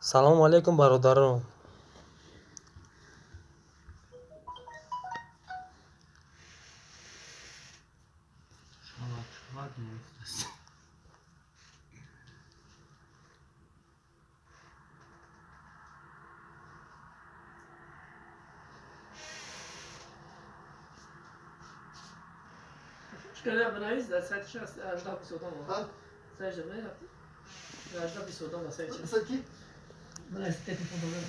салому алейкум бародарон. Şöyle bunayız da sen şu ajda bir soda mı? Ha? Sen ne yaptın? Ajda bir soda mı sen için? Nasıl ki? Bunayız telefon oluyor.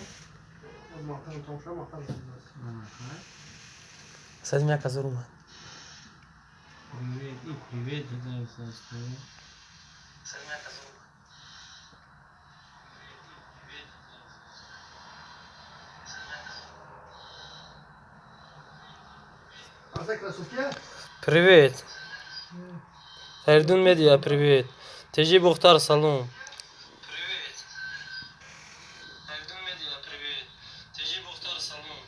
Mahtan komşu mahtan. Садим я казурума. Привет, это Саша. Садим я казурума. Привет. Фердун медиа, привет. Тежи Бухтар, салом. Привет. Фердун медиа, привет. Тежи Бухтар, салом.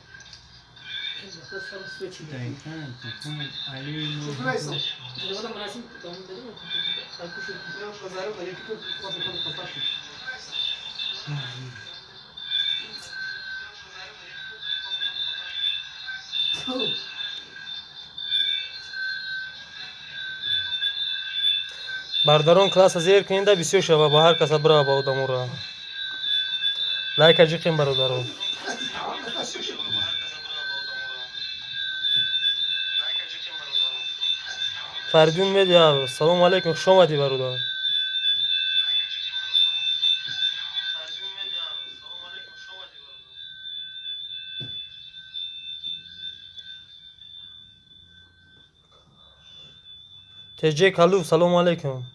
Бардарон класса зер кинда бисёр шава ба ҳар каса бира ба одамора. Лайка ҷиқим бародарон. Фардун медиа, салом алейкум, хуш омадӣ бародар. Теҷе Калув, салом алейкум.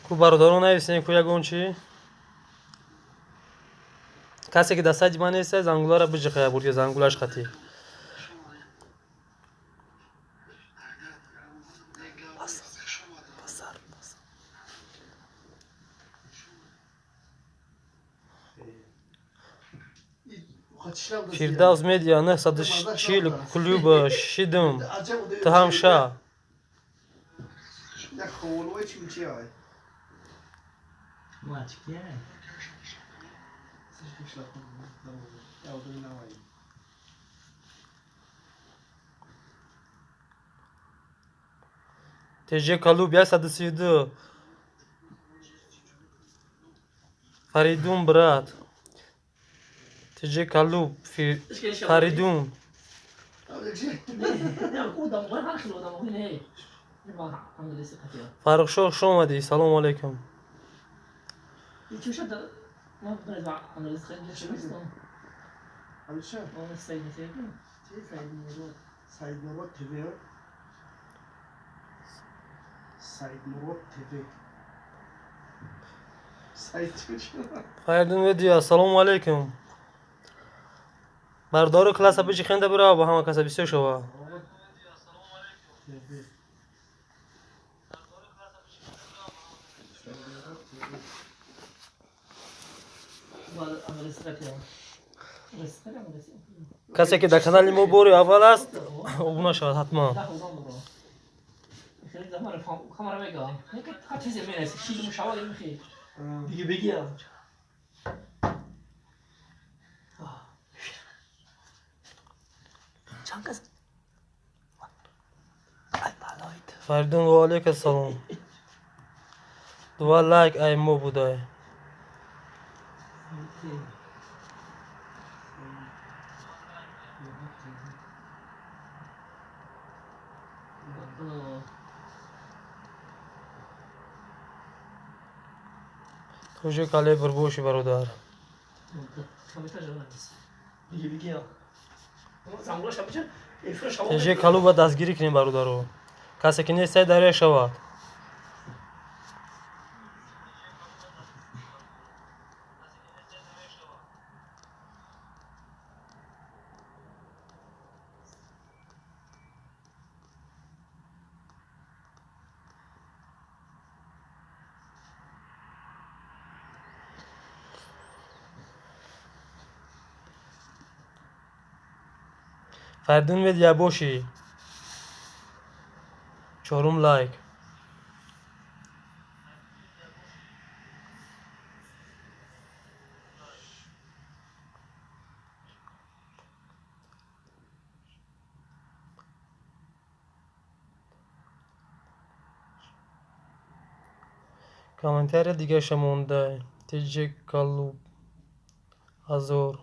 Ку бародарон нависем ку ягон чи? Касе ки дастаи ман нест, зангуларо биҷиқая бурд ки зангулаш хати. Фирдавс медиа 940 клуба шидум таҳамша. یک خولوی چی میچی های؟ Мачке. Теҷе Калуб 132. Фаридун брат. Теҷе Калуб Фаридун. Фаррухшоҳ хуш омадӣ. Салому алейкум. Фаридун медиа, салому алейкум. Бардори класса бичи хенда бира ба ҳама каса бисёр шава. کسی که در کانال ما باری اول است ابونه شود حتما. فردون و علیک السلام. دو لایک ای مو بودای. توجه کاله بربوشی برادر. توجه کالو با دستگیری کنیم برادرو. کسی که نیست داره شود. فردون ویدیا باشی. چهارم لایک. کامنتر دیگه شمونده. تیجی کلوب ازور.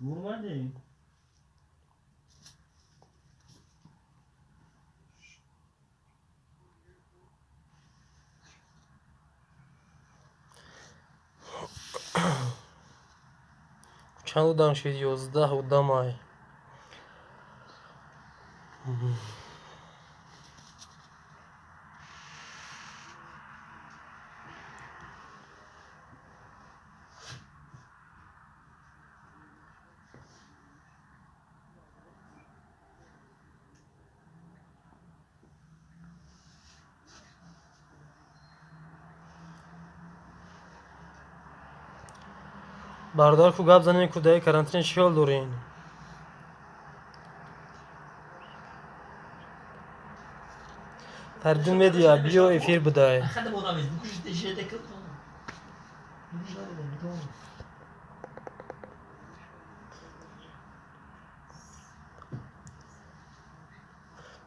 Vurmadı. چند بودم شد 11 بودم ای. بردار کو گپ زنین کودای کرانتین چی حال دارین؟ فردون میدیا بیو افیر بدای. خدم اونا میز بکوش دیگه دکل.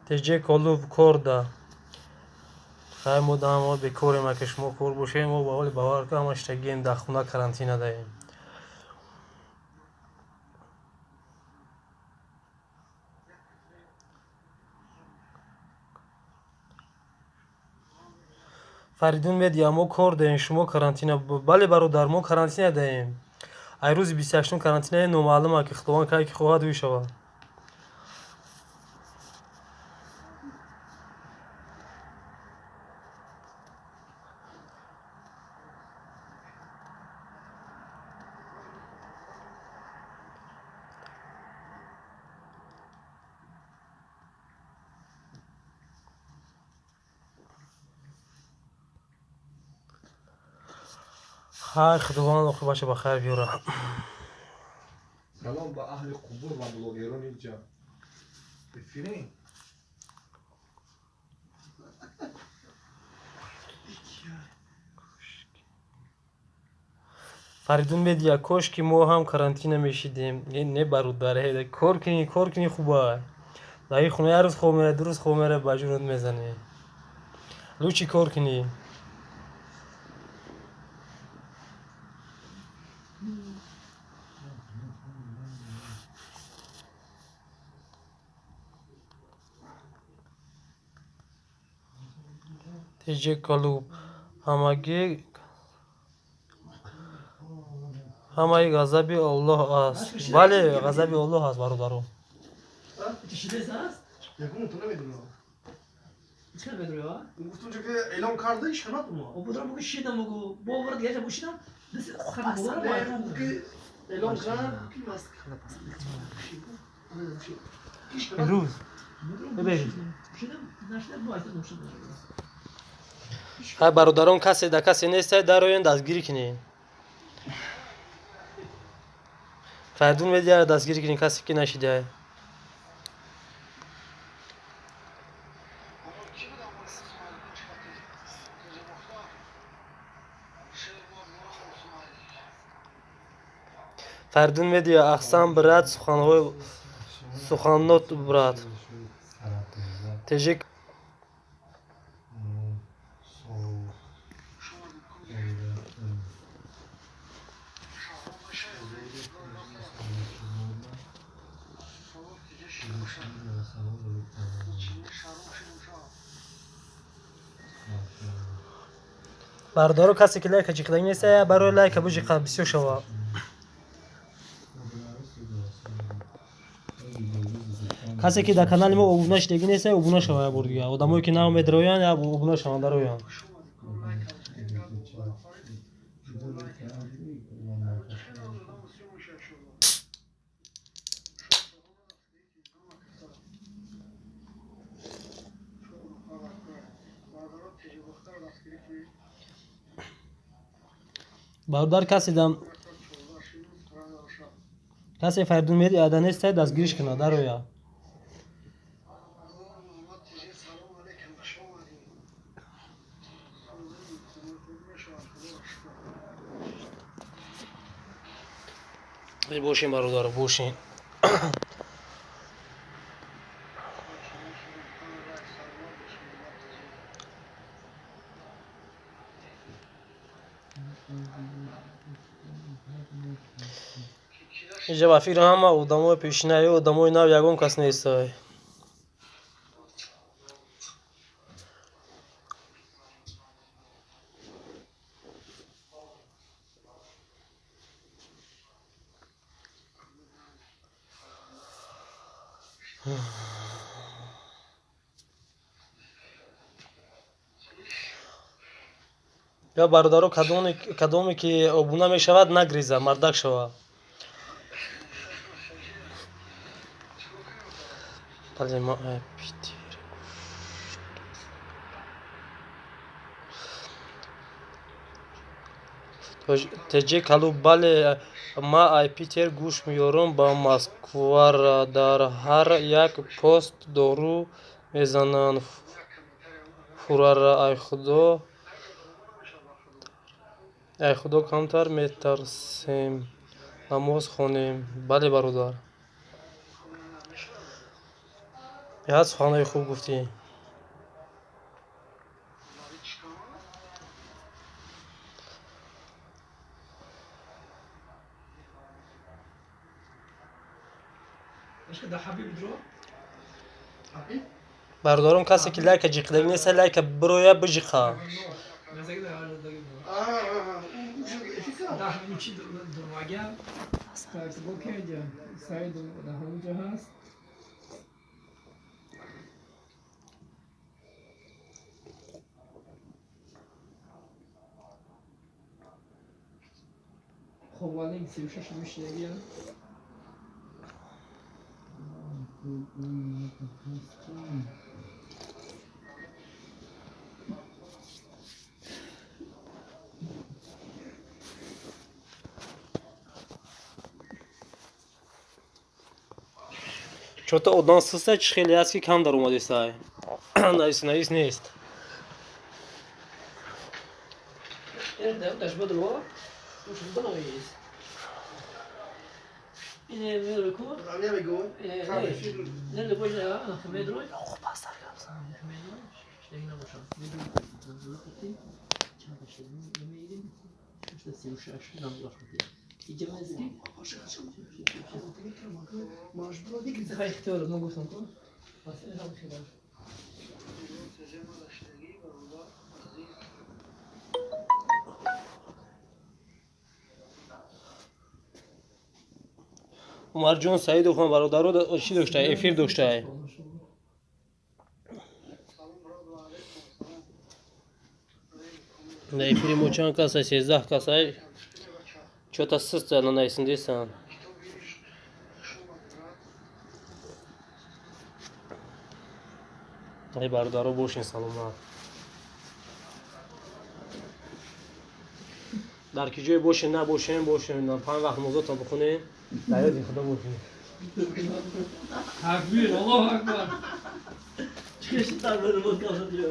تیجی کلوب کرده. خیلی مدام ما به کور ما که شما کور باشیم و با حال باور که همش تگیم در خونه کرانتینه داریم. فریدون میدیا ما کور داریم شما کرانتینه بله برادر ما کرانتینه داریم. ای روز 28 کرانتینه نامعلومه که خداوند که کی خواهد وی شود. های خداوند آخر باشه بخیر بیاره. سلام به اهل قبور و بلوگران اینجا. بفرین. فریدون میدیا کاش که ما هم کرانتینه میشیدیم. این نه برادر کار کنی خوبه. در این خونه هر روز خوب میره دو روز خوب میره بجورت میزنی. لوچی کار کنی. تیجی کلوب همگی غضب الله است. بله غضب الله است برادرم. چیزی هست؟ یکم تو نمیدونم. چه بدونی ها؟ گفتم که اعلام کرده ایش کنات ما. او بدرم بگو شیدم بگو باور دیگه بگو شیدم. دست خراب اصلا باور که اعلام کرد کی ماست؟ روز ببین. شیدم نشده باید نمیشه. های برادران کسی نیست در این دستگیری کنین. فردون میدیا دستگیری کنین کسی که نشیده. فردون میدیا احسان برات سخنات برات. تجیک Бародаро касе ки лайка ҷиқида неса барои лайка биҷиқа бисёр шава. Касе ки дар канали мо обуна шидагӣ неса обуна шава як бор дига. Одамое ки нав медироянд як обуна шаванд дароянд. бародар касе файрдун медиада неста дастгириш кунад дароя. бошин бародар бошин. инҷа ба фикри ҳама одамои пешинаи одамои нав ягон кас нестай. یا бародаро кадоме ки обуна мешавад нагреза мардак шава. теҷе калу бале ма ай питер гӯш меёрам ба москвара дар ҳар як пост дору мезананд фурара ай худо камтар метарсем намоз хонем. бале бародар яд суханои хуб гуфтӣ. бародарон касе ки лайка ҷиқидагӣ неста лайка бироя биҷиқа. чорта одам систа чӣ хеле аст ки кам даромадестай. наис нест. умарҷон саидовхан бародаро чӣ доштаи эфир доштаи на эфири мо чанд касай 13 касай чорта систа нанаисиндесан. ай бародаро бошин саломат. дар ки ҷое бошем набошем бошем 5 вақт намозотон бихонем дар ёди худо бошем. Такбир, Аллоҳу акбар. Чекаши такбир намоз калса диё.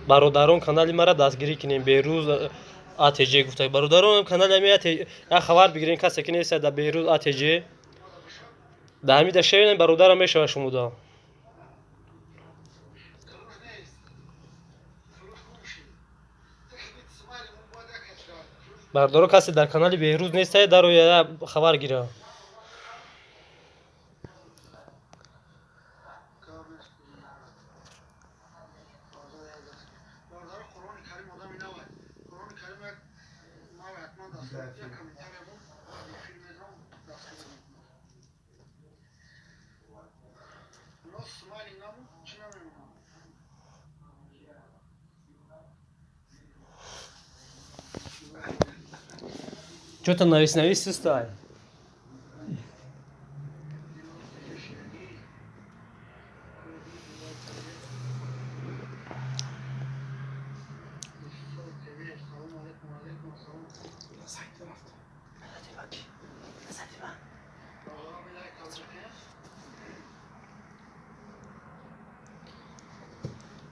бародарон канали мара дастгирӣ кунем берӯз атж гуфта бародарон канали як хабар бигирем касе ки неста дар берӯз атж در همین شب برادرم میشه شمودا برادر کسی در کانال بهروز نیست در روی خبر گیره چطور نویس سستای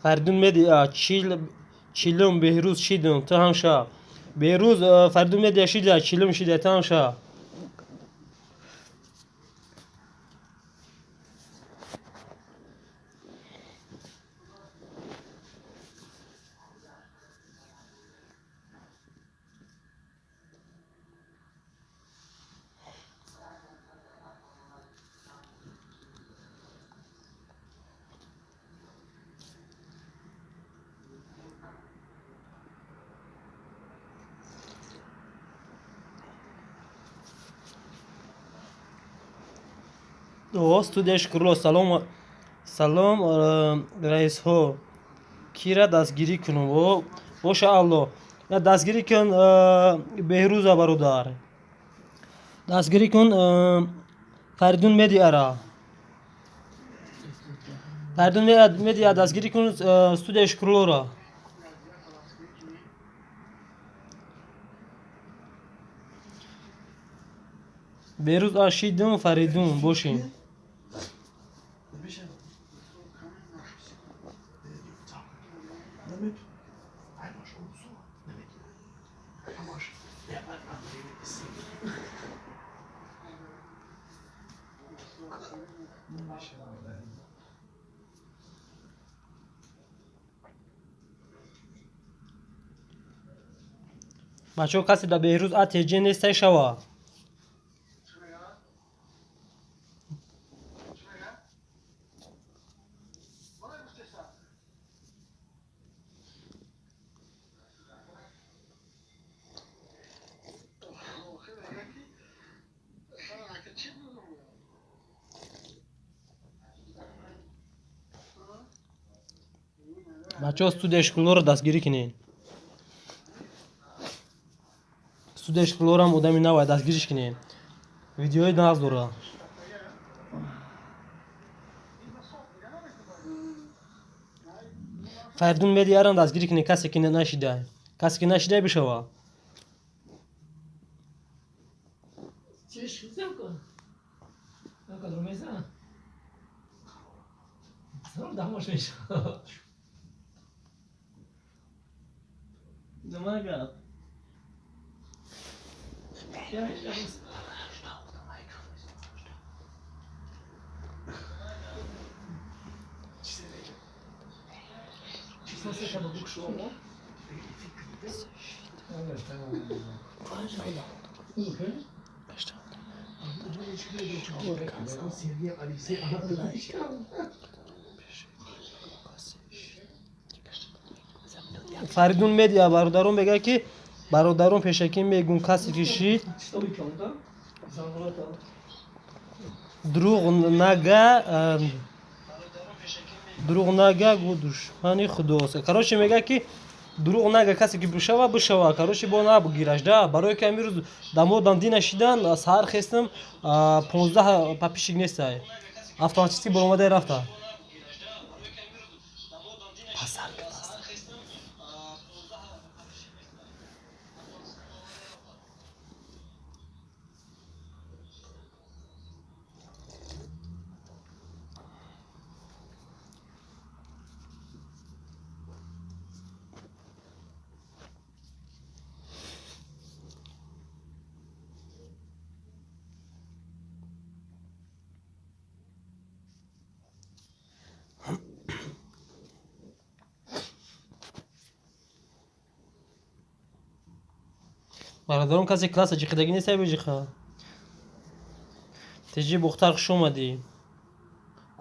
فردون مدیا چیلم بهروز شیدم تو هم شا بهروز فردون مدیا شیده چیلم شیده تو هم شا استودیش کرلو سلام رئیس ها کی را دستگیری کنم و الله یا دستگیری کن بهروز برادر دستگیری کن فردون مدیا را فردون مدیا دستگیری کن استودیش کرلو را بهروز آشیدم فریدون باشین بچه ها کسی در بهروز اتیجه نیسته شوا بچه ها استودیش کلو رو دستگیری کنین استودیش کلو رو هم آدمی نباید دستگیریش کنین ویدیوی نقض داره فردون مدیا رو دستگیری کنین کسی که نشیده بشوا چیش خیزم کن نکن رو میزن سلام دماش میشه Demek Nasıl yapalım şu anda? Evet, tamam. فریدون مدیا برادرم بگه که برادرم پیشکی میگون کسی که شید دروغ نگه گو دشمنی خداست کاروش میگه که دروغ نگه کسی که بشوا کاروش با نبگیرش ده برای که امروز دمو دین نشیدن سحر خستم 15 پاپیشیک نیست автоматически برآمده رفته бародарон касе класса ҷиқидагӣ нестае биҷиқа теҷи бухтар хуш омадӣ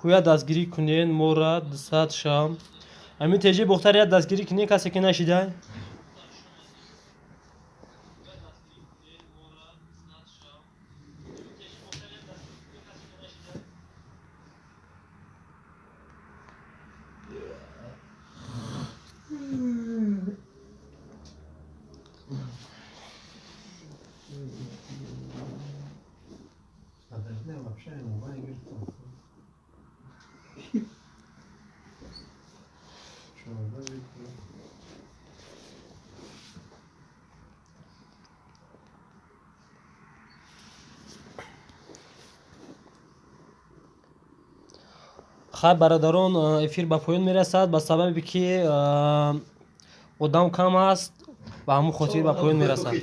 кӯя дастгирӣ кунед мора 200 шам ҳамин теҷи бухтар я дастгирӣ кунед касе ки нашидай Не, вообще не могу, не хай бародарон эфир ба поён мерасад ба сабабе ки одам кам аст ба ҳамун хотир ба поён мерасад